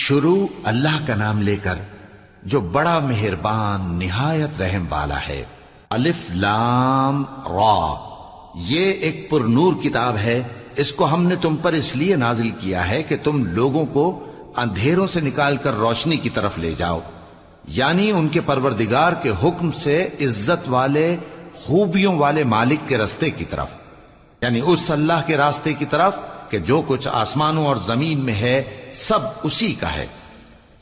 شروع اللہ کا نام لے کر جو بڑا مہربان نہایت رحم والا ہے۔ الف لام را، یہ ایک پر نور کتاب ہے، اس کو ہم نے تم پر اس لیے نازل کیا ہے کہ تم لوگوں کو اندھیروں سے نکال کر روشنی کی طرف لے جاؤ، یعنی ان کے پروردگار کے حکم سے عزت والے خوبیوں والے مالک کے راستے کی طرف، یعنی اس اللہ کے راستے کی طرف کہ جو کچھ آسمانوں اور زمین میں ہے سب اسی کا ہے۔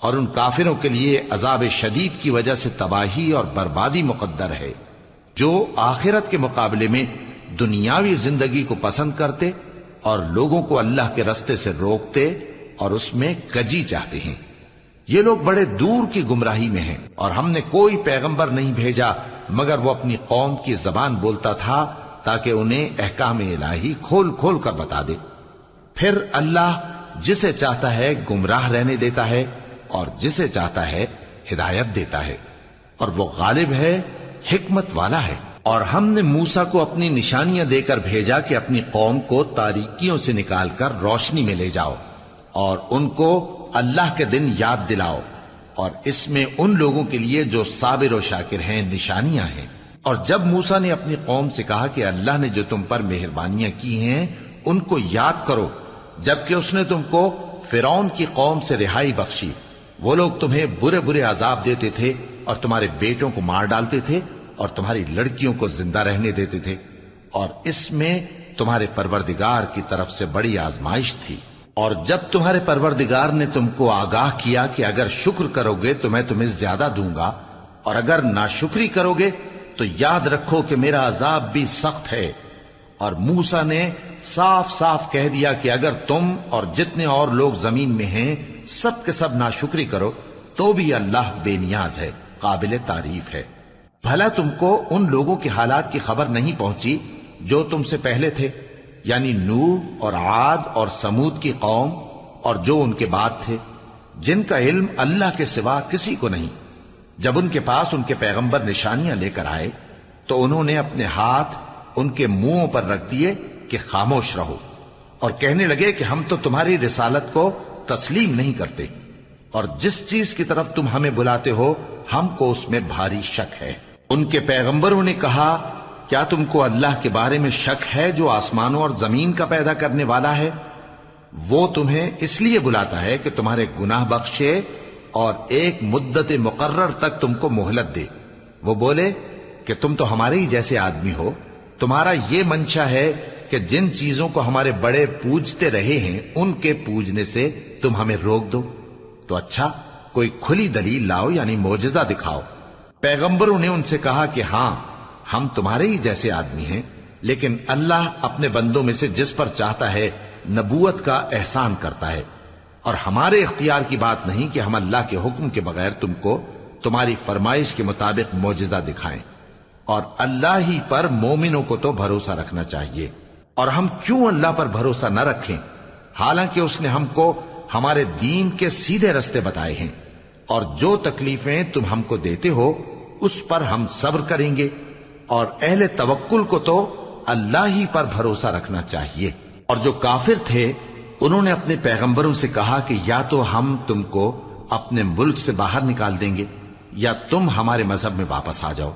اور ان کافروں کے لیے عذاب شدید کی وجہ سے تباہی اور بربادی مقدر ہے، جو آخرت کے مقابلے میں دنیاوی زندگی کو پسند کرتے اور لوگوں کو اللہ کے راستے سے روکتے اور اس میں کجی چاہتے ہیں۔ یہ لوگ بڑے دور کی گمراہی میں ہیں، اور ہم نے کوئی پیغمبر نہیں بھیجا مگر وہ اپنی قوم کی زبان بولتا تھا تاکہ انہیں احکام الہی کھول کھول کر بتا دے۔ پھر اللہ جسے چاہتا ہے گمراہ رہنے دیتا ہے اور جسے چاہتا ہے ہدایت دیتا ہے، اور وہ غالب ہے، حکمت والا ہے۔ اور ہم نے موسیٰ کو اپنی نشانیاں دے کر بھیجا کہ اپنی قوم کو تاریکیوں سے نکال کر روشنی میں لے جاؤ اور ان کو اللہ کے دن یاد دلاؤ، اور اس میں ان لوگوں کے لیے جو صابر و شاکر ہیں نشانیاں ہیں۔ اور جب موسیٰ نے اپنی قوم سے کہا کہ اللہ نے جو تم پر مہربانیاں کی ہیں ان کو یاد کرو، جبکہ اس نے تم کو فرعون کی قوم سے رہائی بخشی، وہ لوگ تمہیں برے برے عذاب دیتے تھے اور تمہارے بیٹوں کو مار ڈالتے تھے اور تمہاری لڑکیوں کو زندہ رہنے دیتے تھے، اور اس میں تمہارے پروردگار کی طرف سے بڑی آزمائش تھی۔ اور جب تمہارے پروردگار نے تم کو آگاہ کیا کہ اگر شکر کرو گے تو میں تمہیں زیادہ دوں گا، اور اگر ناشکری کرو گے تو یاد رکھو کہ میرا عذاب بھی سخت ہے۔ اور موسیٰ نے صاف صاف کہہ دیا کہ اگر تم اور جتنے اور لوگ زمین میں ہیں سب کے سب ناشکری کرو تو بھی اللہ بے نیاز ہے، قابل تعریف ہے۔ بھلا تم کو ان لوگوں کے حالات کی خبر نہیں پہنچی جو تم سے پہلے تھے، یعنی نوح اور عاد اور سمود کی قوم اور جو ان کے بعد تھے، جن کا علم اللہ کے سوا کسی کو نہیں۔ جب ان کے پاس ان کے پیغمبر نشانیاں لے کر آئے تو انہوں نے اپنے ہاتھ ان کے منہوں پر رکھ دیے کہ خاموش رہو، اور کہنے لگے کہ ہم تو تمہاری رسالت کو تسلیم نہیں کرتے، اور جس چیز کی طرف تم ہمیں بلاتے ہو ہم کو اس میں بھاری شک ہے۔ ان کے پیغمبروں نے کہا کیا تم کو اللہ کے بارے میں شک ہے جو آسمانوں اور زمین کا پیدا کرنے والا ہے؟ وہ تمہیں اس لیے بلاتا ہے کہ تمہارے گناہ بخشے اور ایک مدت مقرر تک تم کو مہلت دے۔ وہ بولے کہ تم تو ہمارے ہی جیسے آدمی ہو، تمہارا یہ منشا ہے کہ جن چیزوں کو ہمارے بڑے پوجتے رہے ہیں ان کے پوجنے سے تم ہمیں روک دو، تو اچھا کوئی کھلی دلیل لاؤ، یعنی معجزہ دکھاؤ۔ پیغمبروں نے ان سے کہا کہ ہاں ہم تمہارے ہی جیسے آدمی ہیں، لیکن اللہ اپنے بندوں میں سے جس پر چاہتا ہے نبوت کا احسان کرتا ہے، اور ہمارے اختیار کی بات نہیں کہ ہم اللہ کے حکم کے بغیر تم کو تمہاری فرمائش کے مطابق معجزہ دکھائیں، اور اللہ ہی پر مومنوں کو تو بھروسہ رکھنا چاہیے۔ اور ہم کیوں اللہ پر بھروسہ نہ رکھیں حالانکہ اس نے ہم کو ہمارے دین کے سیدھے رستے بتائے ہیں، اور جو تکلیفیں تم ہم کو دیتے ہو اس پر ہم صبر کریں گے، اور اہل توکل کو تو اللہ ہی پر بھروسہ رکھنا چاہیے۔ اور جو کافر تھے انہوں نے اپنے پیغمبروں سے کہا کہ یا تو ہم تم کو اپنے ملک سے باہر نکال دیں گے یا تم ہمارے مذہب میں واپس آ جاؤ۔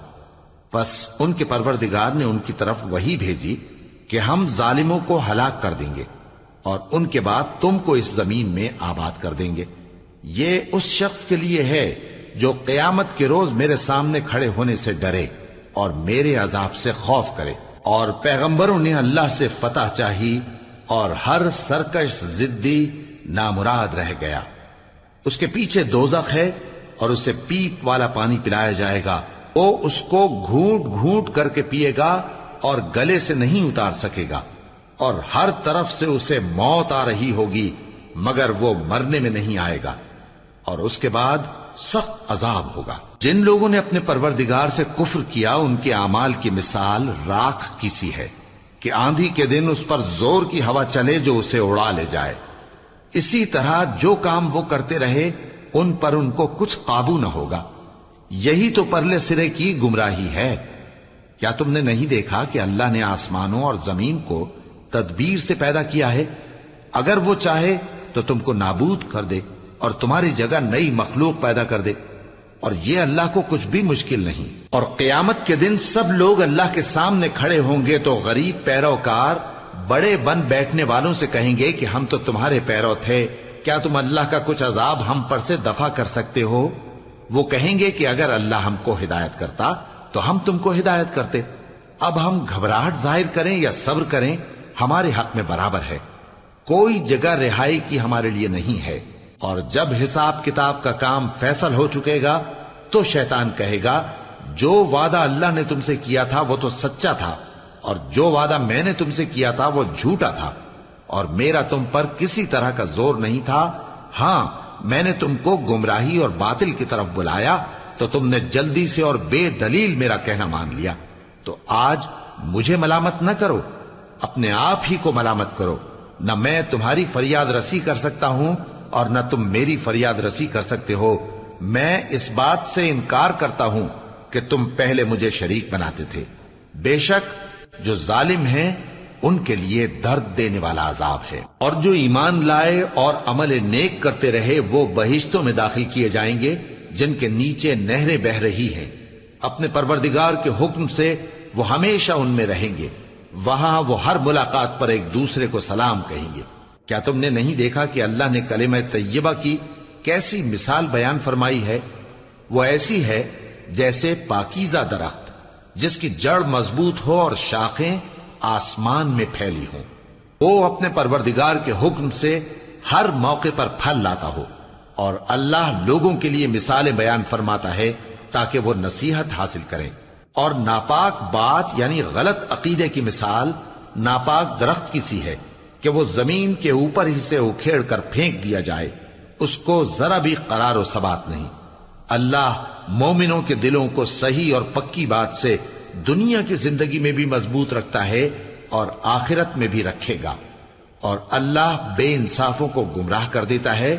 پس ان کے پروردگار نے ان کی طرف وحی بھیجی کہ ہم ظالموں کو ہلاک کر دیں گے اور ان کے بعد تم کو اس زمین میں آباد کر دیں گے۔ یہ اس شخص کے لیے ہے جو قیامت کے روز میرے سامنے کھڑے ہونے سے ڈرے اور میرے عذاب سے خوف کرے۔ اور پیغمبروں نے اللہ سے فتح چاہی اور ہر سرکش ضدی نامراد رہ گیا۔ اس کے پیچھے دوزخ ہے اور اسے پیپ والا پانی پلایا جائے گا، وہ اس کو گھونٹ گھونٹ کر کے پیے گا اور گلے سے نہیں اتار سکے گا، اور ہر طرف سے اسے موت آ رہی ہوگی مگر وہ مرنے میں نہیں آئے گا، اور اس کے بعد سخت عذاب ہوگا۔ جن لوگوں نے اپنے پروردگار سے کفر کیا ان کے اعمال کی مثال راکھ کی سی ہے کہ آندھی کے دن اس پر زور کی ہوا چلے جو اسے اڑا لے جائے۔ اسی طرح جو کام وہ کرتے رہے ان پر ان کو کچھ قابو نہ ہوگا۔ یہی تو پرلے سرے کی گمراہی ہے۔ کیا تم نے نہیں دیکھا کہ اللہ نے آسمانوں اور زمین کو تدبیر سے پیدا کیا ہے؟ اگر وہ چاہے تو تم کو نابود کر دے، اور تمہاری جگہ نئی مخلوق پیدا کر دے، اور یہ اللہ کو کچھ بھی مشکل نہیں۔ اور قیامت کے دن سب لوگ اللہ کے سامنے کھڑے ہوں گے تو غریب پیروکار بڑے بن بیٹھنے والوں سے کہیں گے کہ ہم تو تمہارے پیرو تھے، کیا تم اللہ کا کچھ عذاب ہم پر سے دفع کر سکتے ہو؟ وہ کہیں گے کہ اگر اللہ ہم کو ہدایت کرتا تو ہم تم کو ہدایت کرتے۔ اب ہم گھبراہٹ ظاہر کریں یا صبر کریں، ہمارے حق میں برابر ہے، کوئی جگہ رہائی کی ہمارے لیے نہیں ہے۔ اور جب حساب کتاب کا کام فیصل ہو چکے گا تو شیطان کہے گا جو وعدہ اللہ نے تم سے کیا تھا وہ تو سچا تھا، اور جو وعدہ میں نے تم سے کیا تھا وہ جھوٹا تھا، اور میرا تم پر کسی طرح کا زور نہیں تھا۔ ہاں، میں نے تم کو گمراہی اور باطل کی طرف بلایا تو تم نے جلدی سے اور بے دلیل میرا کہنا مان لیا۔ تو آج مجھے ملامت نہ کرو، اپنے آپ ہی کو ملامت کرو۔ نہ میں تمہاری فریاد رسی کر سکتا ہوں اور نہ تم میری فریاد رسی کر سکتے ہو۔ میں اس بات سے انکار کرتا ہوں کہ تم پہلے مجھے شریک بناتے تھے۔ بے شک جو ظالم ہیں ان کے لیے درد دینے والا عذاب ہے۔ اور جو ایمان لائے اور عمل نیک کرتے رہے وہ بہشتوں میں داخل کیے جائیں گے جن کے نیچے نہریں بہ رہی ہیں۔ اپنے پروردگار کے حکم سے وہ ہمیشہ ان میں رہیں گے، وہاں وہ ہر ملاقات پر ایک دوسرے کو سلام کہیں گے۔ کیا تم نے نہیں دیکھا کہ اللہ نے کلمہ طیبہ کی کیسی مثال بیان فرمائی ہے؟ وہ ایسی ہے جیسے پاکیزہ درخت جس کی جڑ مضبوط ہو اور شاخیں آسمان میں پھیلی ہوں۔ وہ اپنے پروردگار کے حکم سے ہر موقع پر پھل لاتا ہو، اور اللہ لوگوں کے لیے مثالیں بیان فرماتا ہے تاکہ وہ نصیحت حاصل کریں۔ اور ناپاک بات یعنی غلط عقیدے کی مثال ناپاک درخت کی سی ہے کہ وہ زمین کے اوپر ہی سے اکھیڑ کر پھینک دیا جائے، اس کو ذرا بھی قرار و ثبات نہیں۔ اللہ مومنوں کے دلوں کو صحیح اور پکی بات سے دنیا کی زندگی میں بھی مضبوط رکھتا ہے اور آخرت میں بھی رکھے گا، اور اللہ بے انصافوں کو گمراہ کر دیتا ہے،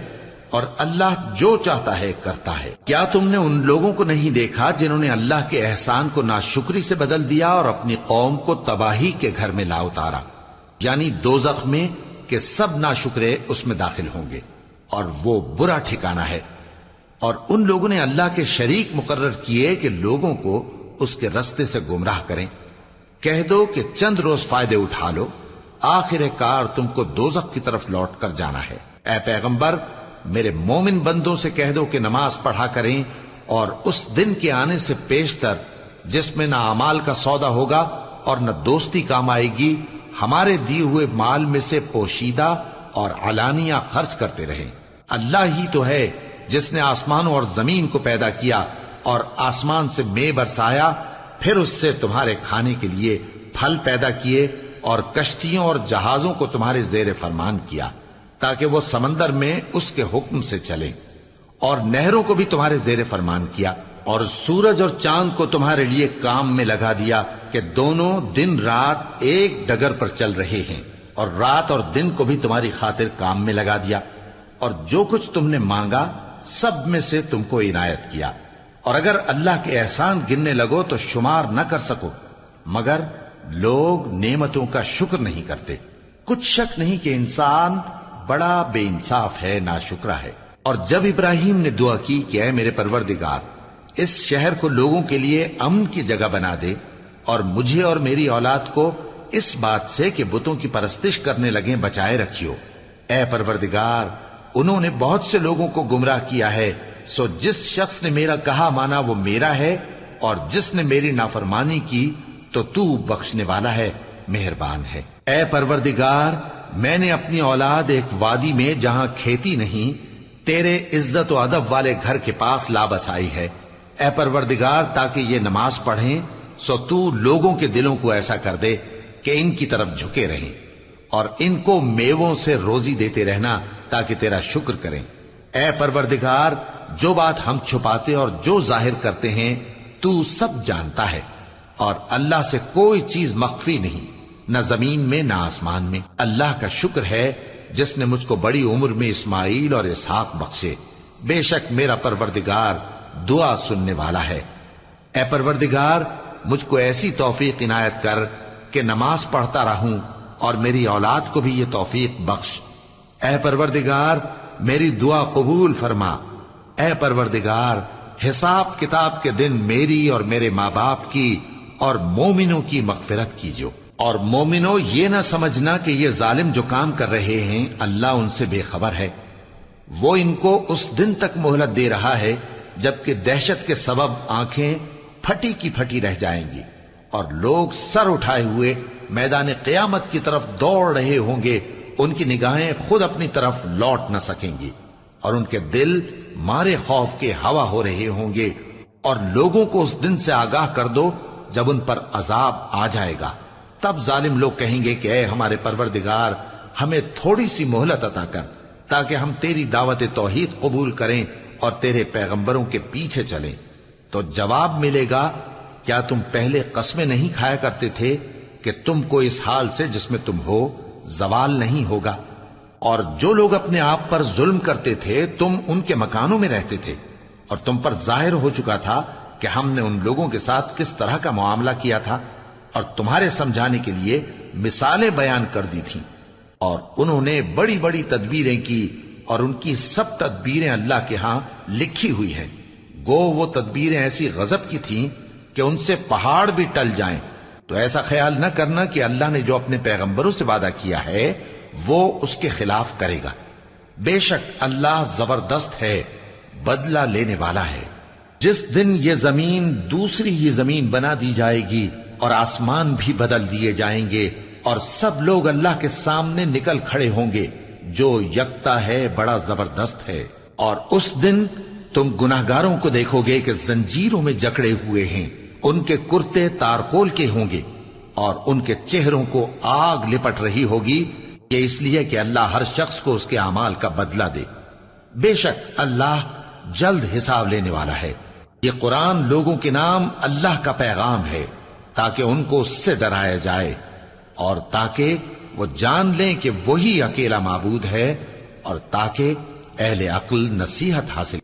اور اللہ جو چاہتا ہے کرتا ہے۔ کیا تم نے ان لوگوں کو نہیں دیکھا جنہوں نے اللہ کے احسان کو ناشکری سے بدل دیا اور اپنی قوم کو تباہی کے گھر میں لا اتارا، یعنی دوزخ میں، کہ سب ناشکرے اس میں داخل ہوں گے اور وہ برا ٹھکانہ ہے۔ اور ان لوگوں نے اللہ کے شریک مقرر کیے کہ لوگوں کو اس کے رستے سے گمراہ کریں۔ کہہ دو کہ چند روز فائدے اٹھا لو، آخر کار تم کو دوزخ کی طرف لوٹ کر جانا ہے۔ اے پیغمبر، میرے مومن بندوں سے کہہ دو کہ نماز پڑھا کریں، اور اس دن کے آنے سے پیشتر جس میں نہ اعمال کا سودا ہوگا اور نہ دوستی کام آئے گی، ہمارے دیے ہوئے مال میں سے پوشیدہ اور علانیہ خرچ کرتے رہیں۔ اللہ ہی تو ہے جس نے آسمانوں اور زمین کو پیدا کیا اور آسمان سے مے برسایا، پھر اس سے تمہارے کھانے کے لیے پھل پیدا کیے اور کشتیوں اور جہازوں کو تمہارے زیر فرمان کیا تاکہ وہ سمندر میں اس کے حکم سے چلیں، اور نہروں کو بھی تمہارے زیر فرمان کیا، اور سورج اور چاند کو تمہارے لیے کام میں لگا دیا کہ دونوں دن رات ایک ڈگر پر چل رہے ہیں، اور رات اور دن کو بھی تمہاری خاطر کام میں لگا دیا، اور جو کچھ تم نے مانگا سب میں سے تم کو عنایت کیا۔ اور اگر اللہ کے احسان گننے لگو تو شمار نہ کر سکو، مگر لوگ نعمتوں کا شکر نہیں کرتے۔ کچھ شک نہیں کہ انسان بڑا بے انصاف ہے، ناشکرا ہے۔ اور جب ابراہیم نے دعا کی کہ اے میرے پروردگار، اس شہر کو لوگوں کے لیے امن کی جگہ بنا دے، اور مجھے اور میری اولاد کو اس بات سے کہ بتوں کی پرستش کرنے لگیں بچائے رکھیو۔ اے پروردگار، انہوں نے بہت سے لوگوں کو گمراہ کیا ہے، سو جس شخص نے میرا کہا مانا وہ میرا ہے، اور جس نے میری نافرمانی کی تو تو بخشنے والا ہے، مہربان ہے۔ اے پروردگار، میں نے اپنی اولاد ایک وادی میں جہاں کھیتی نہیں، تیرے عزت و ادب والے گھر کے پاس لا بسائی ہے۔ اے پروردگار، تاکہ یہ نماز پڑھیں، سو تو لوگوں کے دلوں کو ایسا کر دے کہ ان کی طرف جھکے رہیں، اور ان کو میووں سے روزی دیتے رہنا تاکہ تیرا شکر کریں۔ اے پروردگار، جو بات ہم چھپاتے اور جو ظاہر کرتے ہیں تو سب جانتا ہے، اور اللہ سے کوئی چیز مخفی نہیں، نہ زمین میں نہ آسمان میں۔ اللہ کا شکر ہے جس نے مجھ کو بڑی عمر میں اسماعیل اور اسحاق بخشے، بے شک میرا پروردگار دعا سننے والا ہے۔ اے پروردگار، مجھ کو ایسی توفیق عنایت کر کہ نماز پڑھتا رہوں، اور میری اولاد کو بھی یہ توفیق بخش۔ اے پروردگار، میری دعا قبول فرما۔ اے پروردگار، حساب کتاب کے دن میری اور میرے ماں باپ کی اور مومنوں کی مغفرت کیجو۔ اور مومنوں، یہ نہ سمجھنا کہ یہ ظالم جو کام کر رہے ہیں اللہ ان سے بے خبر ہے۔ وہ ان کو اس دن تک مہلت دے رہا ہے جبکہ دہشت کے سبب آنکھیں پھٹی کی پھٹی رہ جائیں گی اور لوگ سر اٹھائے ہوئے میدان قیامت کی طرف دوڑ رہے ہوں گے۔ ان کی نگاہیں خود اپنی طرف لوٹ نہ سکیں گی اور ان کے دل مارے خوف کے ہوا ہو رہے ہوں گے۔ اور لوگوں کو اس دن سے آگاہ کر دو جب ان پر عذاب آ جائے گا۔ تب ظالم لوگ کہیں گے کہ اے ہمارے پروردگار، ہمیں تھوڑی سی مہلت عطا کر تاکہ ہم تیری دعوت توحید قبول کریں اور تیرے پیغمبروں کے پیچھے چلیں۔ تو جواب ملے گا، کیا تم پہلے قسمیں نہیں کھایا کرتے تھے کہ تم کو اس حال سے جس میں تم ہو زوال نہیں ہوگا؟ اور جو لوگ اپنے آپ پر ظلم کرتے تھے تم ان کے مکانوں میں رہتے تھے، اور تم پر ظاہر ہو چکا تھا کہ ہم نے ان لوگوں کے ساتھ کس طرح کا معاملہ کیا تھا، اور تمہارے سمجھانے کے لیے مثالیں بیان کر دی تھیں۔ اور انہوں نے بڑی بڑی تدبیریں کی اور ان کی سب تدبیریں اللہ کے ہاں لکھی ہوئی ہیں۔ گو وہ تدبیریں ایسی غضب کی تھیں کہ ان سے پہاڑ بھی ٹل جائیں۔ تو ایسا خیال نہ کرنا کہ اللہ نے جو اپنے پیغمبروں سے وعدہ کیا ہے وہ اس کے خلاف کرے گا۔ بے شک اللہ زبردست ہے، بدلہ لینے والا ہے۔ جس دن یہ زمین دوسری ہی زمین بنا دی جائے گی اور آسمان بھی بدل دیے جائیں گے اور سب لوگ اللہ کے سامنے نکل کھڑے ہوں گے جو یکتا ہے، بڑا زبردست ہے۔ اور اس دن تم گناہگاروں کو دیکھو گے کہ زنجیروں میں جکڑے ہوئے ہیں، ان کے کرتے تارکول کے ہوں گے اور ان کے چہروں کو آگ لپٹ رہی ہوگی، یہ اس لیے کہ اللہ ہر شخص کو اس کے اعمال کا بدلہ دے۔ بے شک اللہ جلد حساب لینے والا ہے۔ یہ قرآن لوگوں کے نام اللہ کا پیغام ہے تاکہ ان کو اس سے ڈرایا جائے اور تاکہ وہ جان لیں کہ وہی اکیلا معبود ہے اور تاکہ اہل عقل نصیحت حاصل